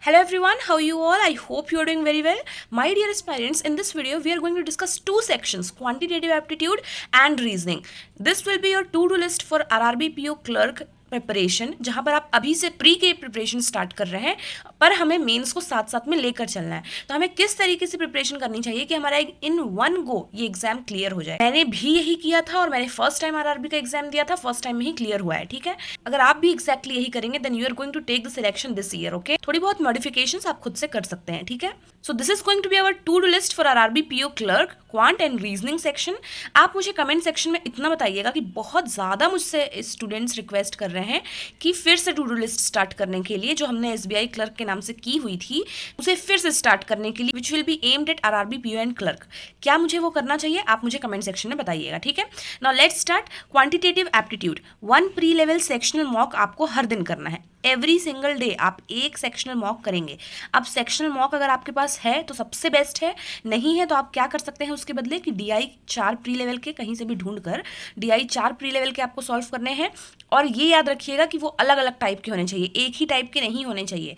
Hello everyone, how are you all? I hope you are doing very well. My dear aspirants, in this video we are going to discuss two sections, quantitative aptitude and reasoning. This will be your to-do list for RRB PO clerk preparation, जहां पर आप अभी से pre के preparation start कर रहे हैं, पर हमें मेंस को साथ साथ में लेकर चलना है। तो हमें किस तरीके से प्रिपरेशन करनी चाहिए कि हमारा इन वन गो ये एग्जाम क्लियर हो जाए। मैंने भी यही किया था और मैंने फर्स्ट टाइम आरआरबी का एग्जाम दिया था, फर्स्ट टाइम में ही क्लियर हुआ है। ठीक है, अगर आप भी एग्जैक्टली यही करेंगे then you are going to take the selection this year. Okay, थोड़ी बहुत मॉडिफिकेशंस आप खुद से कर सकते हैं। ठीक है, so this is going to be our to do list for RRB PO clerk quant and reasoning section. आप मुझे कमेंट सेक्शन में इतना बताइएगा कि बहुत ज़्यादा मुझसे स्टूडेंट्स रिक्वेस्ट कर रहे हैं कि फिर से टू डू लिस्ट स्टार्ट करने के लिए, जो हमने एसबीआई क्लर्क के नाम से की हुई थी, उसे फिर से स्टार्ट करने के लिए, which will be aimed at RRB PO and clerk. क्या मुझे वो करना चाहिए, आप मुझे कमेंट सेक्शन में बताइएगा। ठीक है, now let's start. Quantitative aptitude 1 pre level sectional mock आपको हर दिन करना है। एवरी सिंगल डे आप एक सेक्शनल मॉक करेंगे। अब सेक्शनल मॉक अगर आपके पास है तो सबसे बेस्ट है, नहीं है तो आप क्या कर सकते हैं उसके बदले कि DI 4 प्री लेवल के कहीं से भी ढूंढ कर DI 4 प्री लेवल के आपको सॉल्व करने हैं। और ये याद रखिएगा कि वो अलग अलग टाइप के होने चाहिए, एक ही टाइप के नहीं होने चाहिए।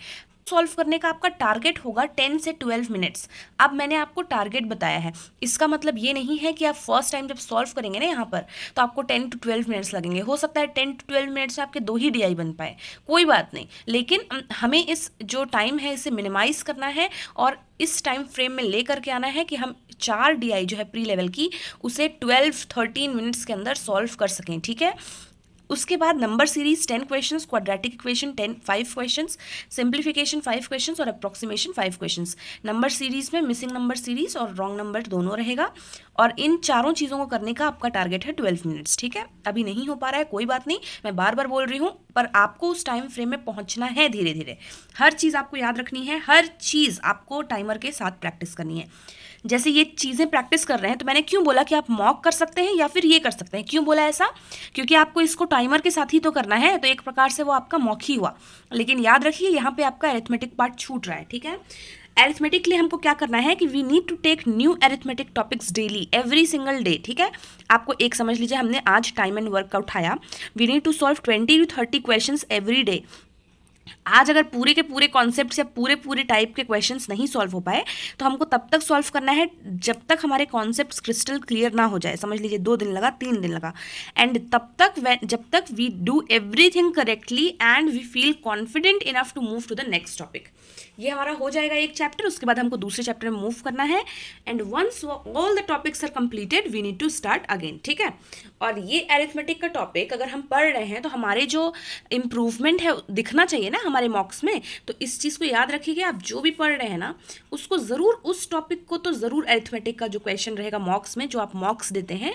सॉल्व करने का आपका टारगेट होगा 10 से 12 मिनट्स। अब मैंने आपको टारगेट बताया है, इसका मतलब ये नहीं है कि आप फर्स्ट टाइम जब सॉल्व करेंगे ना यहाँ पर तो आपको 10 to 12 मिनट्स लगेंगे। हो सकता है 10 to 12 मिनट्स में आपके 2 ही DI बन पाए, कोई बात नहीं, लेकिन हमें इस जो टाइम है इसे मिनिमाइज करना है और इस टाइम फ्रेम में लेकर के आना है कि हम 4 DI जो है प्री लेवल की उसे 12-13 मिनट्स के अंदर सॉल्व कर सकें। ठीक है, उसके बाद number series 10 questions, quadratic equation 5 questions, simplification 5 questions और अप्रॉक्सीमेशन 5 क्वेश्चंस। नंबर सीरीज में मिसिंग नंबर सीरीज और रॉन्ग नंबर दोनों रहेगा और इन चारों चीज़ों को करने का आपका टारगेट है 12 मिनट्स। ठीक है, अभी नहीं हो पा रहा है कोई बात नहीं, मैं बार बार बोल रही हूँ, पर आपको उस टाइम फ्रेम में पहुँचना है धीरे धीरे। हर चीज़ आपको याद रखनी है, हर चीज़ आपको टाइमर के साथ प्रैक्टिस करनी है। जैसे ये चीज़ें प्रैक्टिस कर रहे हैं तो मैंने क्यों बोला कि आप मॉक कर सकते हैं या फिर ये कर सकते हैं, क्यों बोला ऐसा, क्योंकि आपको इसको टाइमर के साथ ही तो करना है, तो एक प्रकार से वो आपका मॉक ही हुआ। लेकिन याद रखिए यहाँ पे आपका अरिथमेटिक पार्ट छूट रहा है। ठीक है, अरिथमेटिक के लिए हमको क्या करना है कि we need to take new arithmetic topics daily, every single day. ठीक है, आपको एक समझ लीजिए, हमने आज टाइम एंड वर्क का उठाया, we need to solve 20 to 30 questions every day. आज अगर पूरे के पूरे कॉन्सेप्ट या पूरे टाइप के क्वेश्चंस नहीं सॉल्व हो पाए तो हमको तब तक सॉल्व करना है जब तक हमारे कॉन्सेप्ट्स क्रिस्टल क्लियर ना हो जाए। समझ लीजिए 2 दिन लगा, 3 दिन लगा, एंड तब तक जब तक we do everything correctly and we feel confident enough to move to the next topic. ये हमारा हो जाएगा एक चैप्टर, उसके बाद हमको दूसरे चैप्टर में मूव करना है and once all the topics are completed we need to start again. ठीक है, और ये अरिथमेटिक का टॉपिक अगर हम पढ़ रहे हैं तो हमारे जो इम्प्रूवमेंट है दिखना चाहिए ना हमारे मॉक्स में, तो इस चीज़ को याद रखिएगा। आप जो भी पढ़ रहे हैं ना उसको ज़रूर, उस टॉपिक को तो ज़रूर अरिथमेटिक का जो क्वेश्चन रहेगा मॉक्स में, जो आप मॉक्स देते हैं,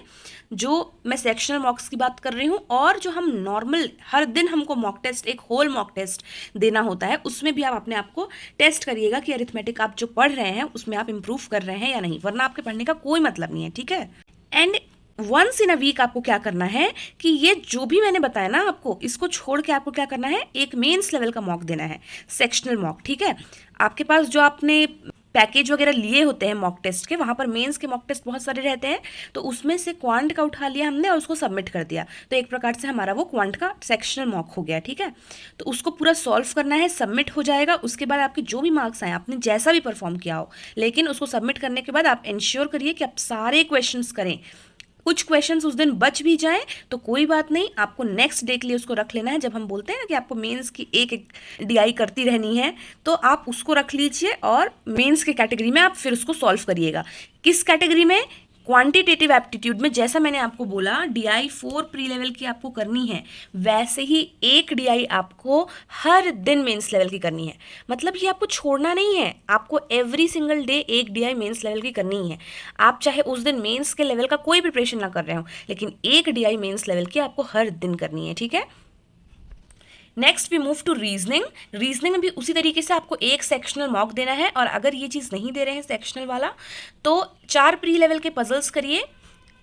जो मैं सेक्शनल मॉक्स की बात कर रही हूँ और जो हम नॉर्मल हर दिन हमको मॉक टेस्ट, एक होल मॉक टेस्ट देना होता है, उसमें भी आप अपने आप को टेस्ट करिएगा कि अरिथमेटिक आप जो पढ़ रहे हैं उसमें आप इम्प्रूव कर रहे हैं या नहीं, वरना आपके पढ़ने का कोई मतलब नहीं है। ठीक है, and once in a week आपको क्या करना है कि ये जो भी मैंने बताया ना आपको, इसको छोड़ के आपको क्या करना है, एक मेंस लेवल का मॉक देना है, सेक्शनल मॉक। ठीक है, आपके पास जो आपने पैकेज वगैरह लिए होते हैं मॉक टेस्ट के, वहाँ पर मेंस के मॉक टेस्ट बहुत सारे रहते हैं, तो उसमें से क्वांट का उठा लिया हमने और उसको सबमिट कर दिया, तो एक प्रकार से हमारा वो क्वांट का सेक्शनल मॉक हो गया। ठीक है, तो उसको पूरा सॉल्व करना है, सबमिट हो जाएगा। उसके बाद आपके जो भी मार्क्स आए, आपने जैसा भी परफॉर्म किया हो, लेकिन उसको सबमिट करने के बाद आप इंश्योर करिए कि आप सारे क्वेश्चंस करें। कुछ क्वेश्चंस उस दिन बच भी जाएं तो कोई बात नहीं, आपको नेक्स्ट डे के लिए उसको रख लेना है। जब हम बोलते हैं ना कि आपको मेंस की एक DI करती रहनी है, तो आप उसको रख लीजिए और मेंस के कैटेगरी में आप फिर उसको सॉल्व करिएगा। किस कैटेगरी में, क्वांटिटेटिव एप्टीट्यूड में, जैसा मैंने आपको बोला DI 4 प्री लेवल की आपको करनी है, वैसे ही एक DI आपको हर दिन मेंस लेवल की करनी है। मतलब ये आपको छोड़ना नहीं है, आपको एवरी सिंगल डे एक DI मेंस लेवल की करनी है। आप चाहे उस दिन मेंस के लेवल का कोई प्रिपरेशन ना कर रहे हो, लेकिन एक DI मेंस लेवल की आपको हर दिन करनी है। ठीक है, next we move to reasoning. Reasoning में भी उसी तरीके से आपको एक सेक्शनल मॉक देना है, और अगर ये चीज़ नहीं दे रहे हैं सेक्शनल वाला तो 4 प्री लेवल के पजल्स करिए।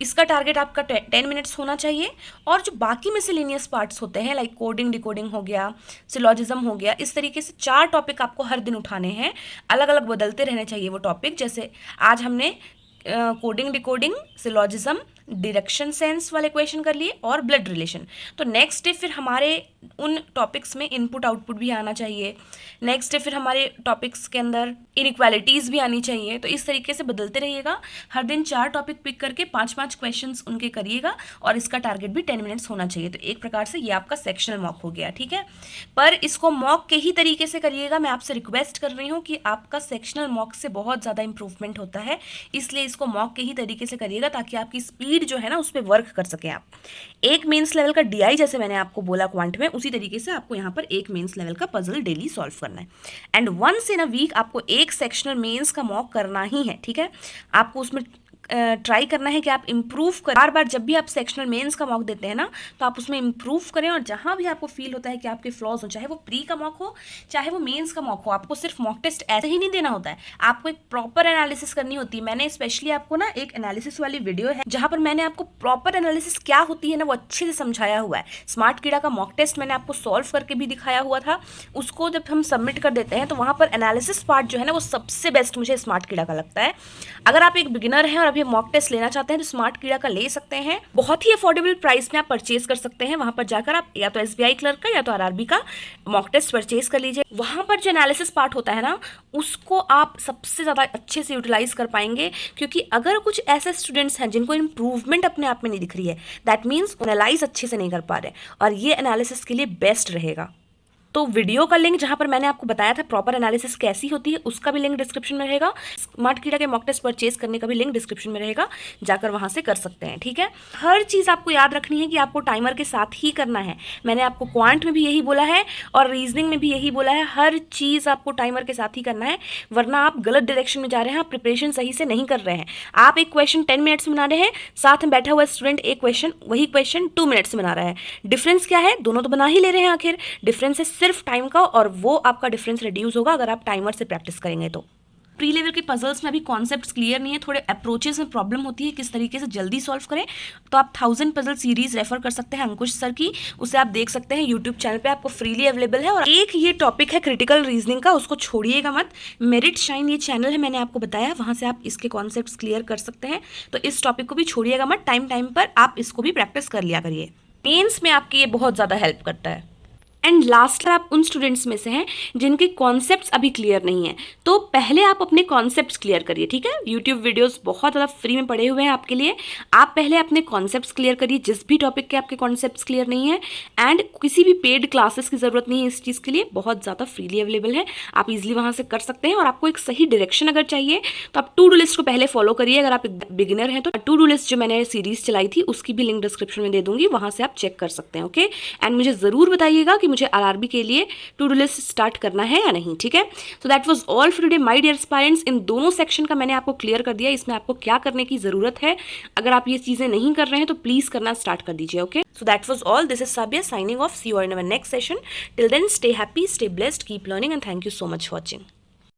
इसका टारगेट आपका 10 मिनट्स होना चाहिए। और जो बाकी मिसलेनियस पार्ट्स होते हैं लाइक कोडिंग, डिकोडिंग हो गया, सिलॉजिज्म हो गया, इस तरीके से 4 टॉपिक आपको हर दिन उठाने हैं, अलग अलग बदलते रहने चाहिए वो टॉपिक। जैसे आज हमने coding, decoding, syllogism, direction sense वाले क्वेश्चन कर लिए और ब्लड रिलेशन, तो नेक्स्ट डे फिर हमारे उन टॉपिक्स में इनपुट आउटपुट भी आना चाहिए। नेक्स्ट है फिर हमारे टॉपिक्स के अंदर इनइक्वालिटीज़ भी आनी चाहिए। तो इस तरीके से बदलते रहिएगा, हर दिन 4 टॉपिक पिक करके 5-5 क्वेश्चंस उनके करिएगा और इसका टारगेट भी 10 मिनट्स होना चाहिए। तो एक प्रकार से ये आपका सेक्शनल मॉक हो गया, ठीक है। पर इसको मॉक के ही तरीके से करिएगा, मैं आपसे रिक्वेस्ट कर रही हूँ कि आपका सेक्शनल मॉक से बहुत ज़्यादा इंप्रूवमेंट होता है, इसलिए इसको मॉक के ही तरीके से करिएगा ताकि आपकी स्पीड जो है ना उस पर वर्क कर सके आप। एक मेंस लेवल का DI जैसे मैंने आपको बोला क्वांट में, उसी तरीके से आपको यहाँ पर एक मेंस लेवल का पजल डेली सॉल्व करना है। And once in a week आपको एक सेक्शनल मेंस का मॉक करना ही है, ठीक है। आपको उसमें ट्राई करना है कि आप इम्प्रूव करें। बार बार जब भी आप सेक्शनल मेंस का मॉक देते हैं ना, तो आप उसमें इम्प्रूव करें, और जहाँ भी आपको फील होता है कि आपके फ्लॉज हो, चाहे वो प्री का मॉक हो चाहे वो मेंस का मॉक हो, आपको सिर्फ मॉक टेस्ट ऐसे ही नहीं देना होता है, आपको एक प्रॉपर एनालिसिस करनी होती है। मैंने स्पेशली आपको ना एक एनालिसिस वाली वीडियो है जहाँ पर मैंने आपको प्रॉपर एनालिसिस क्या होती है ना वो अच्छे से समझाया हुआ है। स्मार्ट कीड़ा का मॉक टेस्ट मैंने आपको सॉल्व करके भी दिखाया हुआ था। उसको जब हम सबमिट कर देते हैं तो वहाँ पर एनालिसिस पार्ट जो है ना वो सबसे बेस्ट मुझे स्मार्ट कीड़ा का लगता है। अगर आप एक बिगिनर हैं और अभी मॉक टेस्ट लेना चाहते हैं तो स्मार्ट कीड़ा का ले सकते हैं, बहुत ही अफोर्डेबल प्राइस में आप परचेज कर सकते हैं। वहां पर जाकर आप या तो SBI क्लर्क का या तो RRB का मॉक टेस्ट परचेज कर लीजिए। वहां पर जो एनालिसिस पार्ट होता है ना उसको आप सबसे ज़्यादा अच्छे से यूटिलाइज कर पाएंगे, क्योंकि अगर कुछ ऐसे स्टूडेंट्स हैं जिनको इंप्रूवमेंट अपने आप में नहीं दिख रही है, दैट मीन्स एनालाइज अच्छे से नहीं कर पा रहे, और ये एनालिसिस के लिए बेस्ट रहेगा। तो वीडियो का लिंक जहां पर मैंने आपको बताया था प्रॉपर एनालिसिस कैसी होती है उसका भी लिंक डिस्क्रिप्शन में रहेगा। स्मार्ट कीड़ा के मॉक टेस्ट परचेज करने का भी लिंक डिस्क्रिप्शन में रहेगा, जाकर वहां से कर सकते हैं, ठीक है। हर चीज़ आपको याद रखनी है कि आपको टाइमर के साथ ही करना है। मैंने आपको क्वांट में भी यही बोला है और रीजनिंग में भी यही बोला है, हर चीज़ आपको टाइमर के साथ ही करना है, वरना आप गलत डायरेक्शन में जा रहे हैं, आप प्रिपरेशन सही से नहीं कर रहे हैं। आप एक क्वेश्चन 10 मिनट्स में बना रहे हैं, साथ में बैठा हुआ स्टूडेंट एक क्वेश्चन वही क्वेश्चन 2 मिनट्स में बना रहा है। डिफरेंस क्या है? दोनों तो बना ही ले रहे हैं, आखिर डिफरेंस है सिर्फ टाइम का, और वो आपका डिफरेंस रिड्यूस होगा अगर आप टाइमर से प्रैक्टिस करेंगे तो। प्री लेवल के पजल्स में अभी कॉन्सेप्ट्स क्लियर नहीं है, थोड़े अप्रोचेस में प्रॉब्लम होती है किस तरीके से जल्दी सॉल्व करें, तो आप 1000 पजल सीरीज रेफर कर सकते हैं अंकुश सर की, उसे आप देख सकते हैं यूट्यूब चैनल पे, आपको फ्रीली अवेलेबल है। और एक ये टॉपिक है क्रिटिकल रीजनिंग का, उसको छोड़िएगा मत। मेरिट शाइन ये चैनल है, मैंने आपको बताया, वहां से आप इसके कॉन्सेप्ट्स क्लियर कर सकते हैं। तो इस टॉपिक को भी छोड़िएगा मत, टाइम टाइम पर आप इसको भी प्रैक्टिस कर लिया करिए। मेंस में आपकी ये बहुत ज़्यादा हेल्प करता है। एंड लास्ट आप उन स्टूडेंट्स में से हैं जिनके कॉन्सेप्ट्स अभी क्लियर नहीं है, तो पहले आप अपने कॉन्सेप्ट्स क्लियर करिए, ठीक है। यूट्यूब वीडियोस बहुत ज़्यादा फ्री में पड़े हुए हैं आपके लिए, आप पहले अपने कॉन्सेप्ट्स क्लियर करिए, जिस भी टॉपिक के आपके कॉन्सेप्ट्स क्लियर नहीं है। एंड किसी भी पेड क्लासेस की ज़रूरत नहीं है इस चीज़ के लिए, बहुत ज़्यादा फ्रीली अवेलेबल है, आप इजिली वहाँ से कर सकते हैं। और आपको एक सही डायरेक्शन अगर चाहिए तो आप टू डू लिस्ट को पहले फॉलो करिए। अगर आप बिगिनर हैं तो टू डू लिस्ट जो मैंने सीरीज चलाई थी उसकी भी लिंक डिस्क्रिप्शन में दे दूंगी, वहाँ से आप चेक कर सकते हैं, ओके। एंड मुझे ज़रूर बताइएगा कि मुझे RRB के लिए टू डू लिस्ट स्टार्ट करना है या नहीं, ठीक है। So that was all for today my dear aspirants. इन दोनों सेक्शन का मैंने आपको क्लियर कर दिया, इसमें आपको क्या करने की जरूरत है। अगर आप ये चीजें नहीं कर रहे हैं तो प्लीज करना स्टार्ट कर दीजिए, okay. So that was all, this is Sabiya signing off, see you in our next session. Till then stay happy, stay blessed, keep learning and thank you so much for watching.